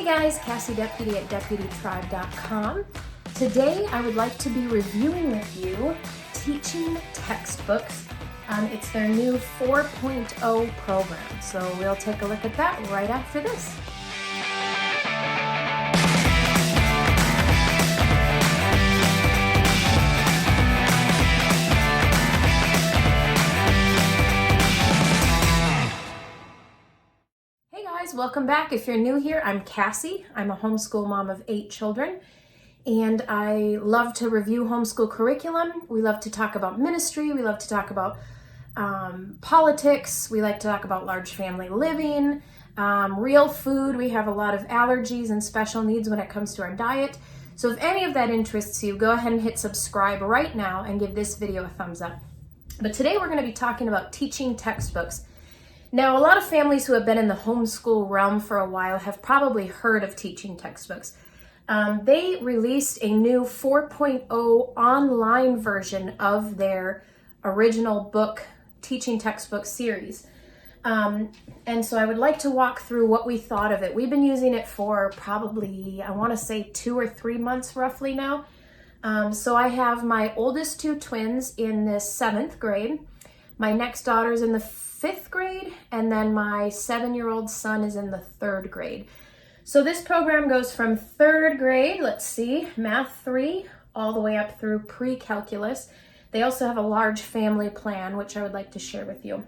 guys, Cassie Deputy at DeputyTribe.com. Today I would like to be reviewing with you Teaching Textbooks. It's their new 4.0 program, so we'll take a look at that right after this. Welcome back. If you're new here, I'm Cassie. I'm a homeschool mom of 8 children, and I love to review homeschool curriculum. We love to talk about ministry. We love to talk about politics. We like to talk about large family living, real food. We have a lot of allergies and special needs when it comes to our diet. So if any of that interests you, go ahead and hit subscribe right now and give this video a thumbs up. But today we're going to be talking about teaching textbooks. Now, a lot of families who have been in the homeschool realm for a while have probably heard of Teaching Textbooks. They released a new 4.0 online version of their original book, Teaching Textbook series. And so I would like to walk through what we thought of it. We've been using it for probably, I want to say 2 or 3 months roughly now. So I have my oldest 2 twins in the 7th grade. My next daughter's in the 5th grade, and then my 7-year-old son is in the 3rd grade. So this program goes from 3rd grade, let's see, Math 3, all the way up through pre-calculus. They also have a large family plan, which I would like to share with you.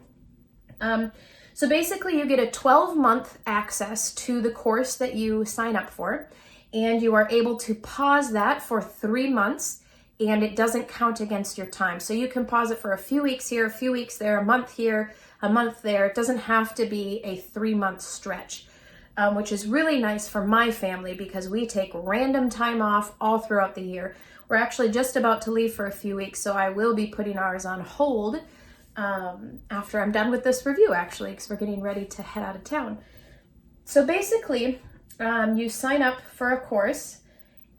So basically you get a 12-month access to the course that you sign up for, and you are able to pause that for 3 months, and it doesn't count against your time. So you can pause it for a few weeks here, a few weeks there, a month here, a month there. It doesn't have to be a 3-month stretch, which is really nice for my family because we take random time off all throughout the year. We're actually just about to leave for a few weeks, so I will be putting ours on hold after I'm done with this review, actually, because we're getting ready to head out of town. So basically, you sign up for a course.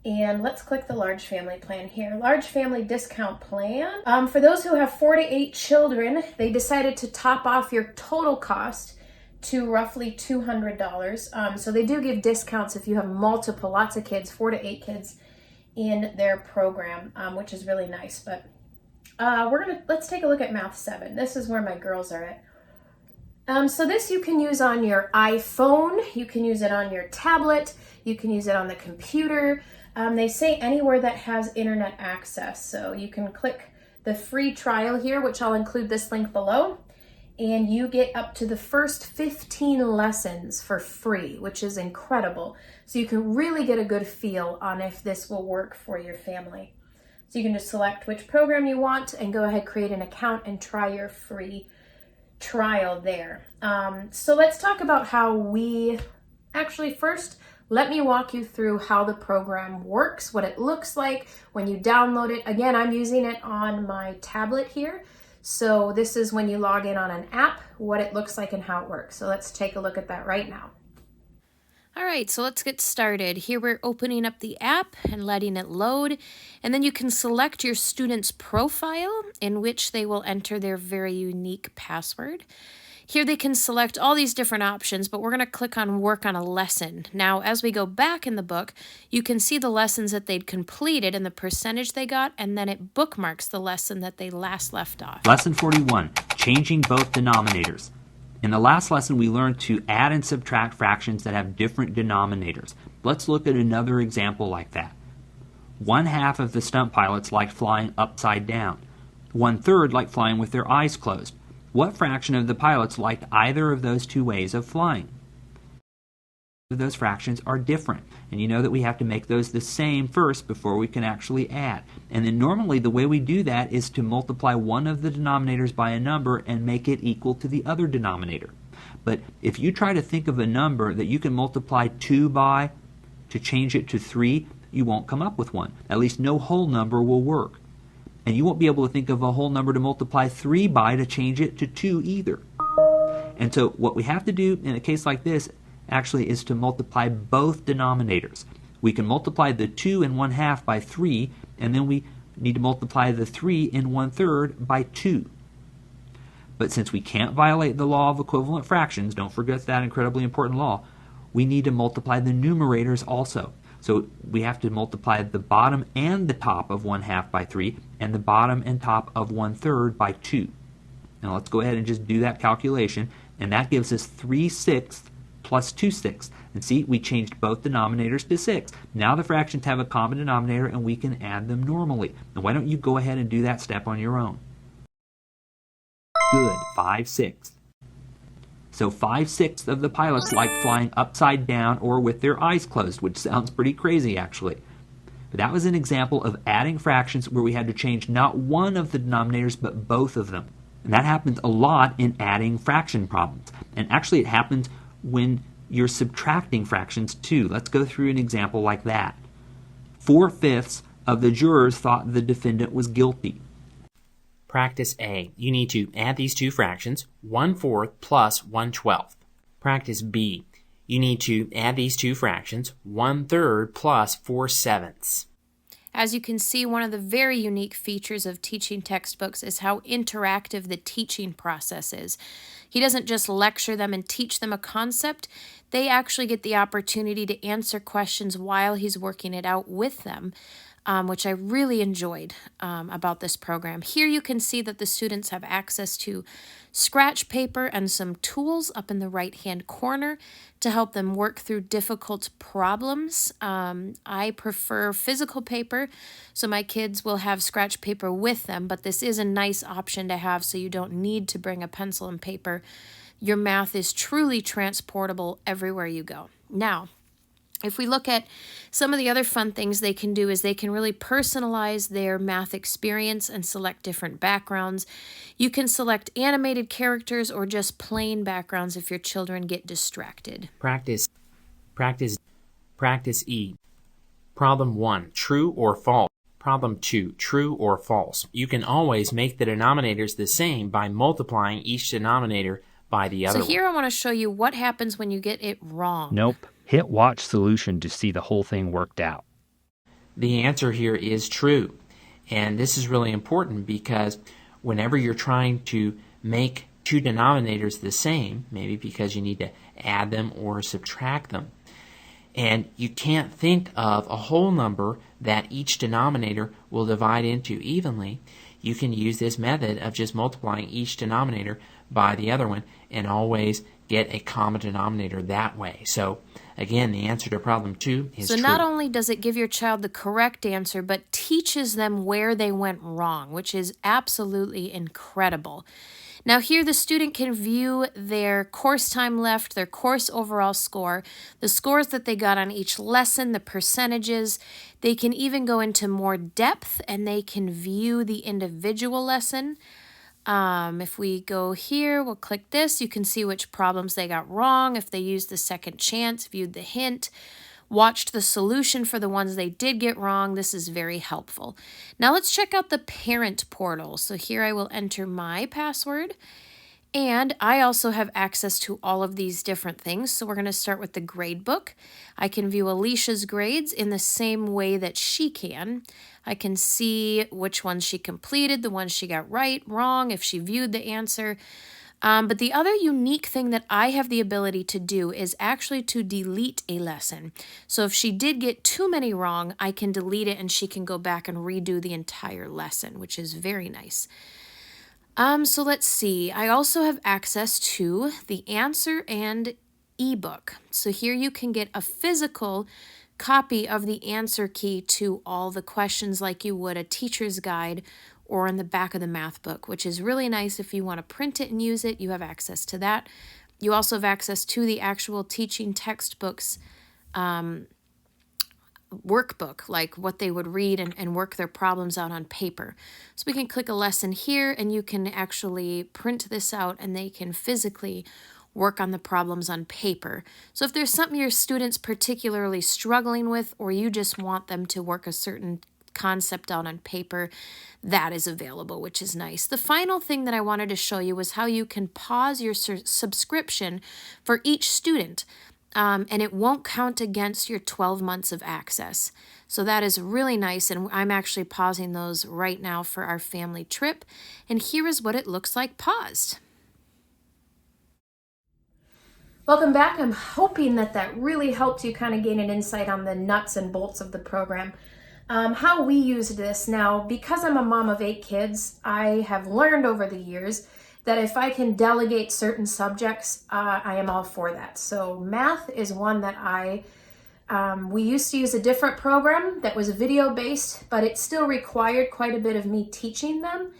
And let's click the large family plan here. Large family discount plan. For those who have 4 to 8 children, they decided to top off your total cost to roughly $200. So they do give discounts if you have lots of kids, 4 to 8 kids in their program, which is really nice. But let's take a look at Math 7. This is where my girls are at. So this you can use on your iPhone, you can use it on your tablet, you can use it on the computer. They say anywhere that has internet access. So you can click the free trial here, which I'll include this link below, and you get up to the first 15 lessons for free, which is incredible. So you can really get a good feel on if this will work for your family. So you can just select which program you want and go ahead, create an account and try your free trial there. So let's talk about how first, let me walk you through how the program works, what it looks like when you download it. Again, I'm using it on my tablet here. So this is when you log in on an app, what it looks like and how it works. So let's take a look at that right now. All right, so let's get started. Here we're opening up the app and letting it load, and then you can select your student's profile in which they will enter their very unique password. Here they can select all these different options, but we're going to click on Work on a Lesson. Now, as we go back in the book, you can see the lessons that they'd completed and the percentage they got, and then it bookmarks the lesson that they last left off. Lesson 41, Changing Both Denominators. In the last lesson, we learned to add and subtract fractions that have different denominators. Let's look at another example like that. 1/2 of the stunt pilots liked flying upside down. 1/3 liked flying with their eyes closed. What fraction of the pilots liked either of those 2 ways of flying? Those fractions are different, and you know that we have to make those the same first before we can actually add. And then normally the way we do that is to multiply one of the denominators by a number and make it equal to the other denominator. But if you try to think of a number that you can multiply 2 by to change it to 3, you won't come up with one. At least no whole number will work. And you won't be able to think of a whole number to multiply 3 by to change it to 2 either. And so what we have to do in a case like this actually is to multiply both denominators. We can multiply the 2 and 1/2 by 3, and then we need to multiply the 3 and 1/3 by 2. But since we can't violate the law of equivalent fractions, don't forget that incredibly important law, we need to multiply the numerators also. So we have to multiply the bottom and the top of 1/2 by 3 and the bottom and top of 1/3 by 2. Now let's go ahead and just do that calculation, and that gives us 3/6 plus 2/6. And see, we changed both denominators to 6. Now the fractions have a common denominator and we can add them normally. Now why don't you go ahead and do that step on your own? Good, 5/6. So 5/6 of the pilots like flying upside down or with their eyes closed, which sounds pretty crazy actually. But that was an example of adding fractions where we had to change not one of the denominators but both of them. And that happens a lot in adding fraction problems. And actually it happens when you're subtracting fractions too. Let's go through an example like that. 4/5 of the jurors thought the defendant was guilty. Practice A. You need to add these two fractions, 1/4 plus 1/12. Practice B. You need to add these two fractions, 1/3 plus 4/7. As you can see, one of the very unique features of teaching textbooks is how interactive the teaching process is. He doesn't just lecture them and teach them a concept. They actually get the opportunity to answer questions while he's working it out with them, which I really enjoyed about this program. Here you can see that the students have access to scratch paper and some tools up in the right-hand corner to help them work through difficult problems. I prefer physical paper, so my kids will have scratch paper with them, but this is a nice option to have so you don't need to bring a pencil and paper. Your math is truly transportable everywhere you go. Now, if we look at some of the other fun things they can do is they can really personalize their math experience and select different backgrounds. You can select animated characters or just plain backgrounds if your children get distracted. Practice E. Problem 1, true or false. Problem 2, true or false. You can always make the denominators the same by multiplying each denominator by the other one. So here I want to show you what happens when you get it wrong. Nope. Hit watch solution to see the whole thing worked out. The answer here is true. And this is really important because whenever you're trying to make two denominators the same, maybe because you need to add them or subtract them, and you can't think of a whole number that each denominator will divide into evenly, you can use this method of just multiplying each denominator by the other one and always get a common denominator that way. So again, the answer to problem 2 is true. So not only does it give your child the correct answer, but teaches them where they went wrong, which is absolutely incredible. Now here the student can view their course time left, their course overall score, the scores that they got on each lesson, the percentages. They can even go into more depth and they can view the individual lesson. If we go here, we'll click this. You can see which problems they got wrong, if they used the second chance, viewed the hint, watched the solution for the ones they did get wrong. This is very helpful. Now let's check out the parent portal. So here I will enter my password, and I also have access to all of these different things. So we're going to start with the grade book. I can view Alicia's grades in the same way that she can. I can see which ones she completed, the ones she got right, wrong, if she viewed the answer. But the other unique thing that I have the ability to do is actually to delete a lesson. So if she did get too many wrong, I can delete it and she can go back and redo the entire lesson, which is very nice. So let's see. I also have access to the answer and ebook. So here you can get a physical copy of the answer key to all the questions like you would a teacher's guide or in the back of the math book, which is really nice. If you want to print it and use it, you have access to that. You also have access to the actual teaching textbooks workbook, like what they would read and work their problems out on paper. So we can click a lesson here and you can actually print this out and they can physically work on the problems on paper. So if there's something your student's particularly struggling with or you just want them to work a certain concept out on paper, that is available, which is nice. The final thing that I wanted to show you was how you can pause your subscription for each student. And it won't count against your 12 months of access. So that is really nice, and I'm actually pausing those right now for our family trip. And here is what it looks like paused. Welcome back. I'm hoping that really helped you kind of gain an insight on the nuts and bolts of the program. How we used this now, because I'm a mom of 8 kids, I have learned over the years that if I can delegate certain subjects, I am all for that. So math is one that we used to use a different program that was video based, but it still required quite a bit of me teaching them.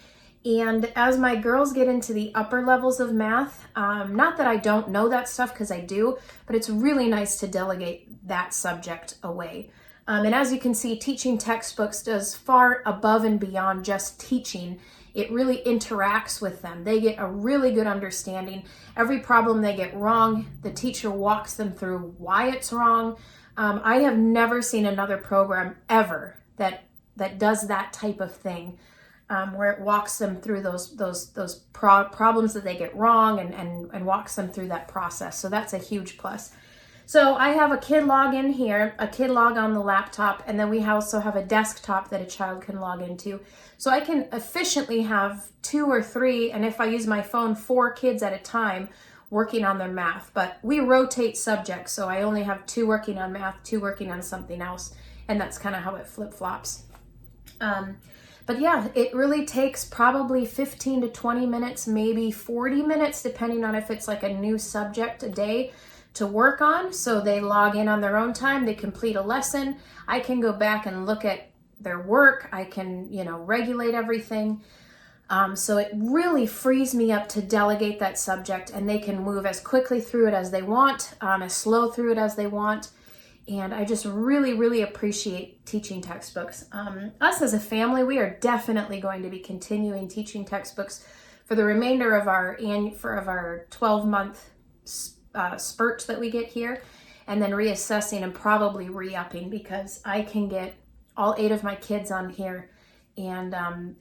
And as my girls get into the upper levels of math, not that I don't know that stuff, because I do, but it's really nice to delegate that subject away. And as you can see, teaching textbooks does far above and beyond just teaching. It really interacts with them. They get a really good understanding. Every problem they get wrong, the teacher walks them through why it's wrong. I have never seen another program ever that does that type of thing. Where it walks them through those problems that they get wrong and walks them through that process. So that's a huge plus. So I have a kid log in here, a kid log on the laptop, and then we also have a desktop that a child can log into. So I can efficiently have 2 or 3, and if I use my phone, 4 kids at a time working on their math. But we rotate subjects, so I only have 2 working on math, 2 working on something else, and that's kind of how it flip-flops. But yeah, it really takes probably 15 to 20 minutes, maybe 40 minutes, depending on if it's like a new subject a day to work on. So they log in on their own time, they complete a lesson. I can go back and look at their work. I can, regulate everything. So it really frees me up to delegate that subject, and they can move as quickly through it as they want, as slow through it as they want. And I just really, really appreciate teaching textbooks. Us as a family, we are definitely going to be continuing teaching textbooks for the remainder of our 12-month spurt that we get here, and then reassessing and probably re-upping, because I can get all 8 of my kids on here and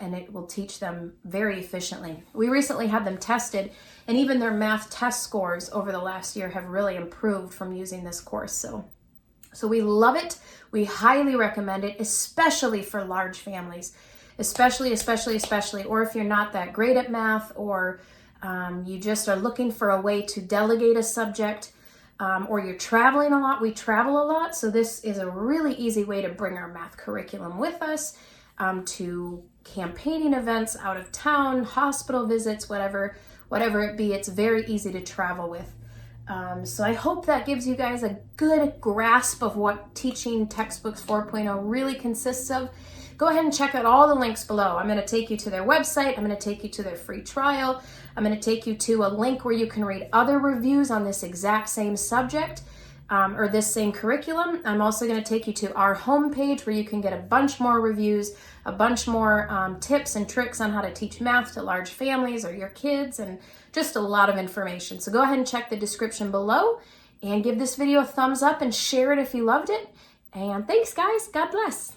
it will teach them very efficiently. We recently had them tested, and even their math test scores over the last year have really improved from using this course. So we love it. We highly recommend it, especially for large families, especially, or if you're not that great at math, or you just are looking for a way to delegate a subject, or you're traveling a lot. We travel a lot, so this is a really easy way to bring our math curriculum with us to campaigning events, out of town, hospital visits, whatever it be. It's very easy to travel with. So I hope that gives you guys a good grasp of what Teaching Textbooks 4.0 really consists of. Go ahead and check out all the links below. I'm going to take you to their website. I'm going to take you to their free trial. I'm going to take you to a link where you can read other reviews on this exact same subject or this same curriculum. I'm also going to take you to our homepage where you can get a bunch more reviews, a bunch more tips and tricks on how to teach math to large families or your kids, and just a lot of information. So go ahead and check the description below and give this video a thumbs up and share it if you loved it. And thanks, guys. God bless.